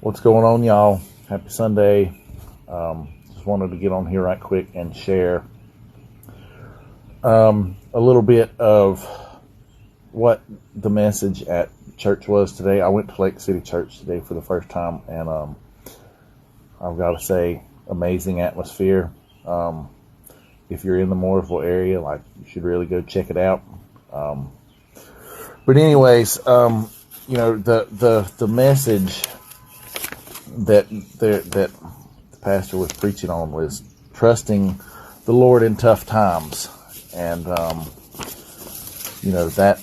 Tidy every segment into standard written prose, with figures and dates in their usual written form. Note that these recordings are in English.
What's going on, y'all? Happy Sunday. Just wanted to get on here right quick and share a little bit of what the message at church was today. I went to Lake City Church today for the first time, and I've got to say, amazing atmosphere. If you're in the Mooresville area, you should really go check it out. But anyways, the message that the pastor was preaching on was trusting the Lord in tough times. And, that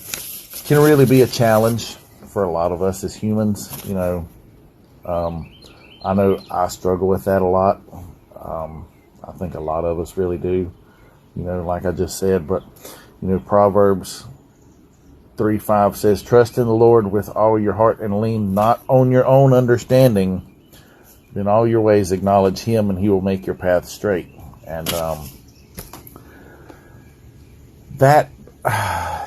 can really be a challenge for a lot of us as humans. I know I struggle with that a lot. I think a lot of us really do, like I just said. But, Proverbs 3:5 says, trust in the Lord with all your heart and lean not on your own understanding. In all your ways acknowledge him, and he will make your path straight. And that, I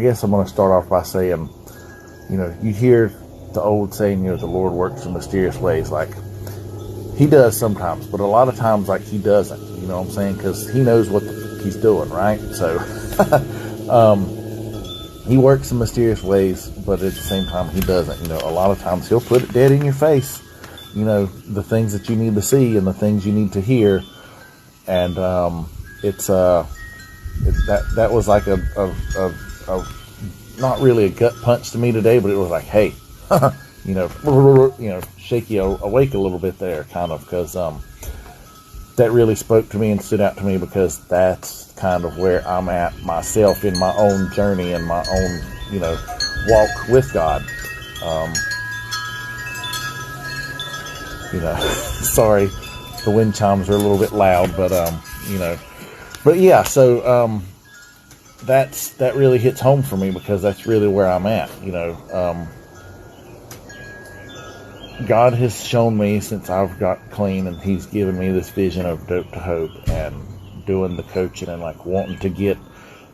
guess I'm going to start off by saying, you hear the old saying, the Lord works in mysterious ways. He does sometimes, but a lot of times, he doesn't. You know what I'm saying? Because he knows what he's doing, right? So, he works in mysterious ways, but at the same time, he doesn't. A lot of times he'll put it dead in your face. The things that you need to see and the things you need to hear. And that was like a not really a gut punch to me today, but it was like, hey, shake you awake a little bit there, kind of, because that really spoke to me and stood out to me, because that's kind of where I'm at myself in my own journey and my own, walk with God. Sorry, the wind chimes are a little bit loud, but yeah, so that really hits home for me, because that's really where I'm at. God has shown me since I've got clean, and he's given me this vision of Dope to Hope and doing the coaching and wanting to get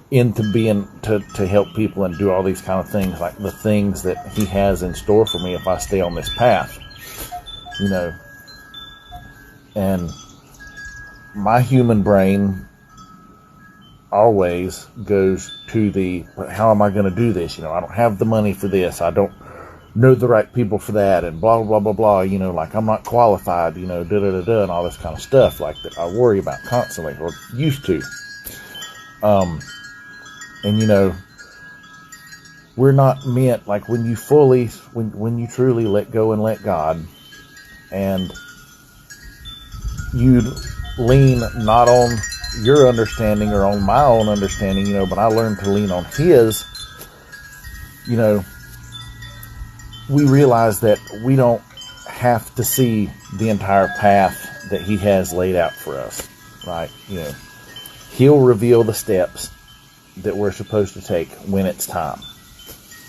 into being to help people and do all these kind of things, the things that he has in store for me if I stay on this path. And my human brain always goes to how am I going to do this? I don't have the money for this. I don't know the right people for that, and blah, blah, blah, blah, I'm not qualified, and all this kind of stuff that I worry about constantly, or used to. And we're not meant, when you truly let go and let God, and you lean not on your understanding or on my own understanding, but I learned to lean on his, we realize that we don't have to see the entire path that he has laid out for us, right? He'll reveal the steps that we're supposed to take when it's time,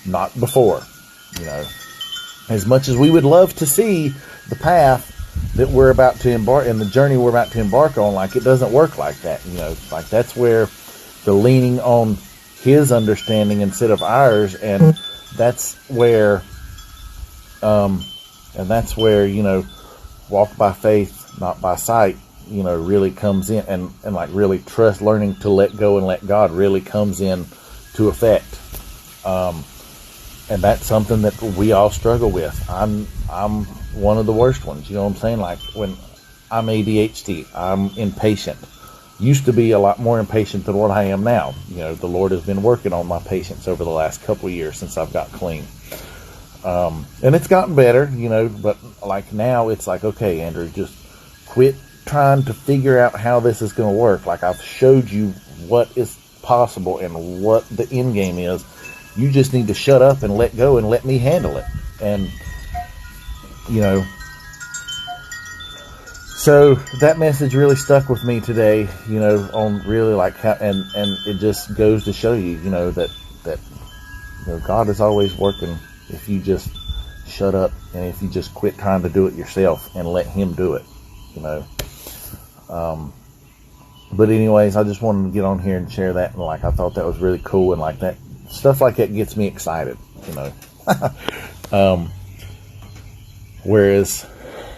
not before. As much as we would love to see the path that we're about to embark and the journey we're about to embark on, it doesn't work like that. That's where the leaning on his understanding instead of ours, and that's where walk by faith, not by sight, really comes in, and really learning to let go and let God really comes in to effect. And that's something that we all struggle with. I'm one of the worst ones, you know what I'm saying? When I'm ADHD, I'm impatient. Used to be a lot more impatient than what I am now. The Lord has been working on my patience over the last couple of years since I've got clean. And it's gotten better, but now it's okay, Andrew, just quit trying to figure out how this is going to work. I've showed you what is possible and what the end game is. You just need to shut up and let go and let me handle it. And, so that message really stuck with me today, on really how, and it just goes to show you, that God is always working if you just shut up and if you just quit trying to do it yourself and let him do it, But anyways, I just wanted to get on here and share that, and I thought that was really cool, and that stuff like that gets me excited, Whereas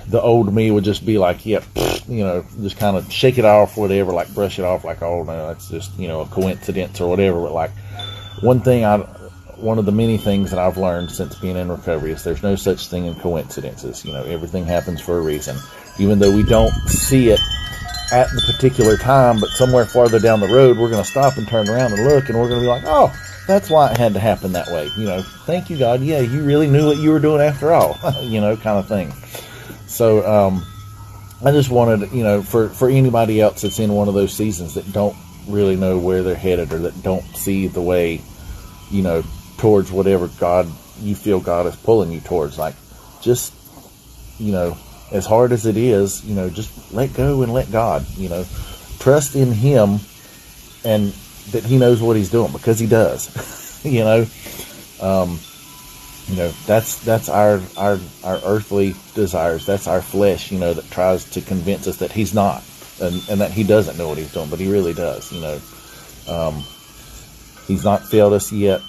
the old me would just be like, yep, you know, just kind of shake it off, whatever, like brush it off, like, oh no, that's just, you know, a coincidence or whatever. But like, one of the many things that I've learned since being in recovery is there's no such thing in coincidences. You know, everything happens for a reason, even though we don't see it at the particular time, but somewhere farther down the road, we're going to stop and turn around and look, and we're going to be like, oh, that's why it had to happen that way. You know, thank you, God. Yeah, you really knew what you were doing after all, you know, kind of thing. So, I just wanted, you know, for anybody else that's in one of those seasons that don't really know where they're headed, or that don't see the way, you know, towards whatever God, you feel God is pulling you towards, like, just, you know, as hard as it is, you know, just let go and let God, you know, trust in Him, and that He knows what He's doing, because He does. You know, that's our earthly desires. That's our flesh, you know, that tries to convince us that He's not, and that He doesn't know what He's doing, but He really does. You know, He's not failed us yet,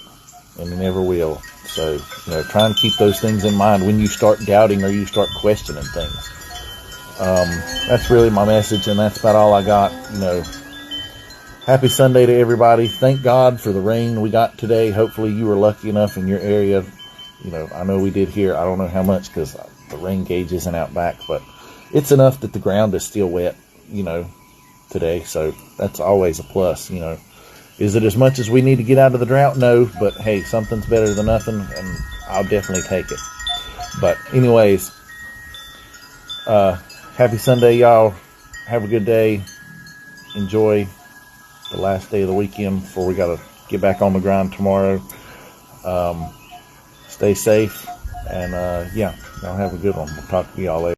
and He never will. So, you know, try and keep those things in mind when you start doubting or you start questioning things. That's really my message, and that's about all I got. You know, happy Sunday to everybody. Thank God for the rain we got today. Hopefully you were lucky enough in your area. You know, I know we did here. I don't know how much, because the rain gauge isn't out back, but it's enough that the ground is still wet, you know, today. So that's always a plus, you know. Is it as much as we need to get out of the drought? No, but hey, something's better than nothing, and I'll definitely take it. But anyways, happy Sunday, y'all. Have a good day. Enjoy the last day of the weekend before we got to get back on the grind tomorrow. Stay safe, and yeah, y'all have a good one. We'll talk to y'all later.